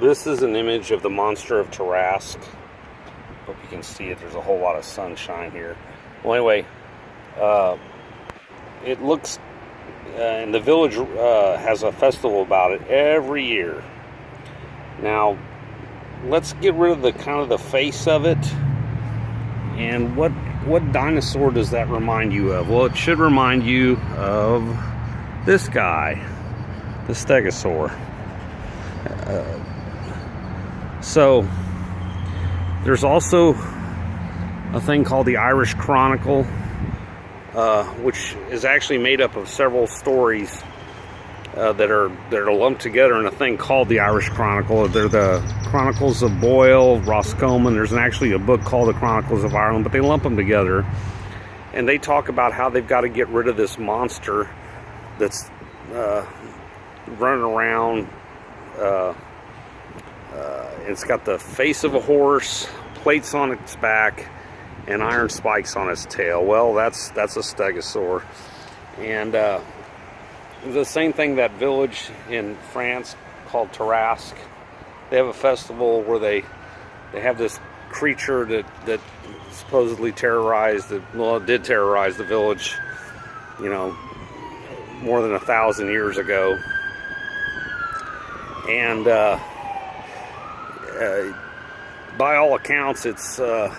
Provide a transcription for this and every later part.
This is an image of the monster of Tarasque. Hope you can see it. There's a whole lot of sunshine here. Well, anyway, it looks, and the village has a festival about it every year. Now, let's get rid of the kind of the face of it. And what dinosaur does that remind you of? Well, it should remind you of this guy, the stegosaur. So there's also a thing called the Irish Chronicle, which is actually made up of several stories that are lumped together in a thing called the Irish Chronicle. They're the Chronicles of Boyle, Roscommon. There's actually a book called the Chronicles of Ireland, but they lump them together, and they talk about how they've got to get rid of this monster that's running around. It's got the face of a horse, plates on its back, and iron spikes on its tail. Well, that's a stegosaur. And the same thing, that village in France called Tarasque, they have a festival where they have this creature that supposedly terrorized it did terrorize the village, you know, more than 1,000 years ago. And by all accounts, it's a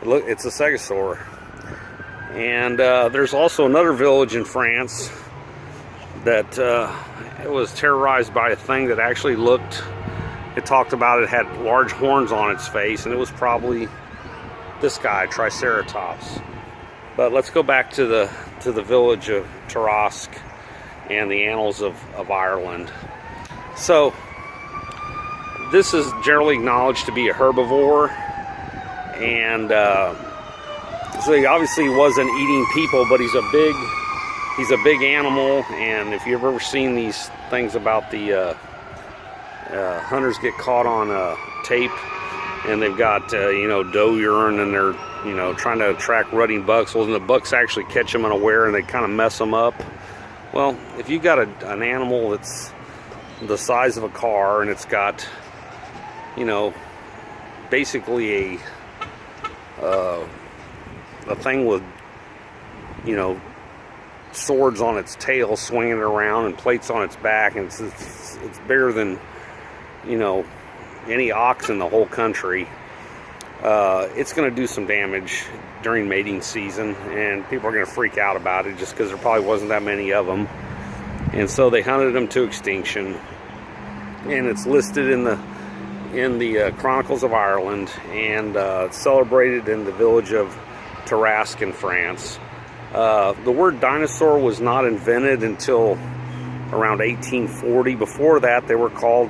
stegosaur. And there's also another village in France that it was terrorized by a thing that actually looked, it talked about it had large horns on its face, and it was probably this guy, Triceratops. But let's go back to the village of Tarasque and the annals of Ireland. So this is generally acknowledged to be a herbivore, and so he obviously wasn't eating people, but he's a big animal. And if you've ever seen these things about the hunters get caught on tape, and they've got doe urine, and they're trying to attract rutting bucks, well, then the bucks actually catch them unaware and they kind of mess them up. Well, if you've got an animal that's the size of a car, and it's got basically a thing with swords on its tail swinging it around and plates on its back, and it's bigger than any ox in the whole country, it's going to do some damage during mating season, and people are going to freak out about it just because there probably wasn't that many of them. And so they hunted them to extinction, and it's listed in the Chronicles of Ireland, and celebrated in the village of Tarasque in France. The word dinosaur was not invented until around 1840. Before that, they were called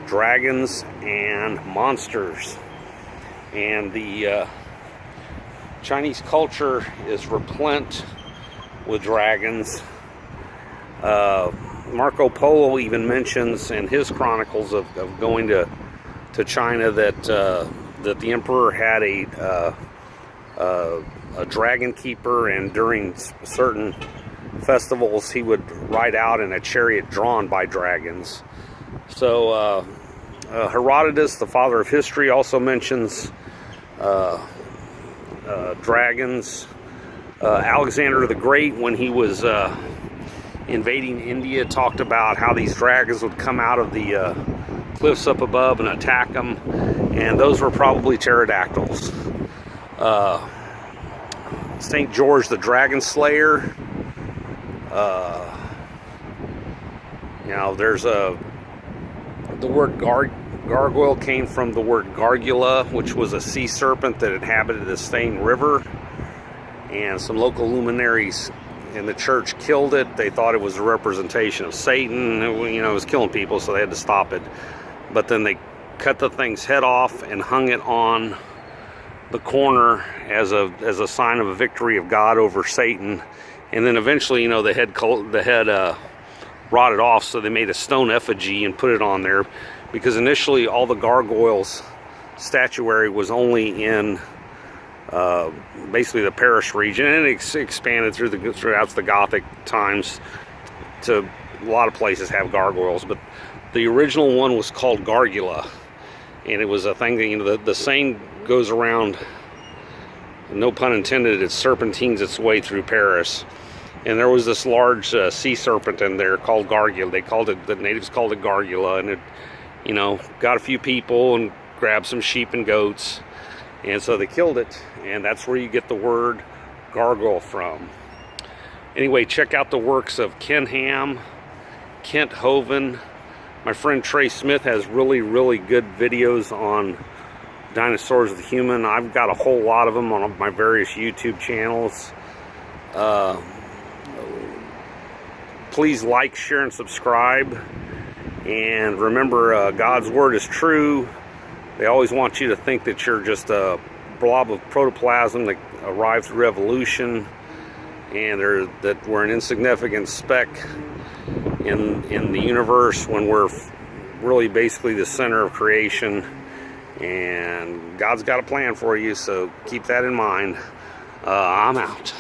dragons and monsters. And the Chinese culture is replete with dragons. Marco Polo even mentions in his chronicles of going to China that the emperor had a dragon keeper, and during certain festivals he would ride out in a chariot drawn by dragons. So Herodotus, the father of history, also mentions dragons. Alexander the Great, when he was invading India, talked about how these dragons would come out of the cliffs up above and attack them, and those were probably pterodactyls. St. George the Dragon Slayer, there's the word gargoyle came from the word gargula, which was a sea serpent that inhabited the Seine River, and some local luminaries in the church killed it. They thought it was a representation of Satan. It was killing people, so they had to stop it. But then they cut the thing's head off and hung it on the corner as a sign of a victory of God over Satan. And then eventually, the head rotted off, so they made a stone effigy and put it on there, because initially all the gargoyles statuary was only in basically the Paris region, and it expanded throughout the Gothic times to lot of places have gargoyles, but the original one was called Gargula, and it was a thing that, you know, the saying goes around, no pun intended, it serpentines its way through Paris. And there was this large sea serpent in there called Gargula. The natives called it Gargula, and it, you know, got a few people and grabbed some sheep and goats, and so they killed it, and that's where you get the word gargoyle from. Anyway, check out the works of Ken Ham, Kent Hovind. My friend Trey Smith has really, really good videos on dinosaurs of the human. I've got a whole lot of them on my various YouTube channels. Please like, share, and subscribe. And remember, God's word is true. They always want you to think that you're just a blob of protoplasm that arrived through evolution, and that we're an insignificant speck in the universe when we're really basically the center of creation. And God's got a plan for you, so keep that in mind. I'm out.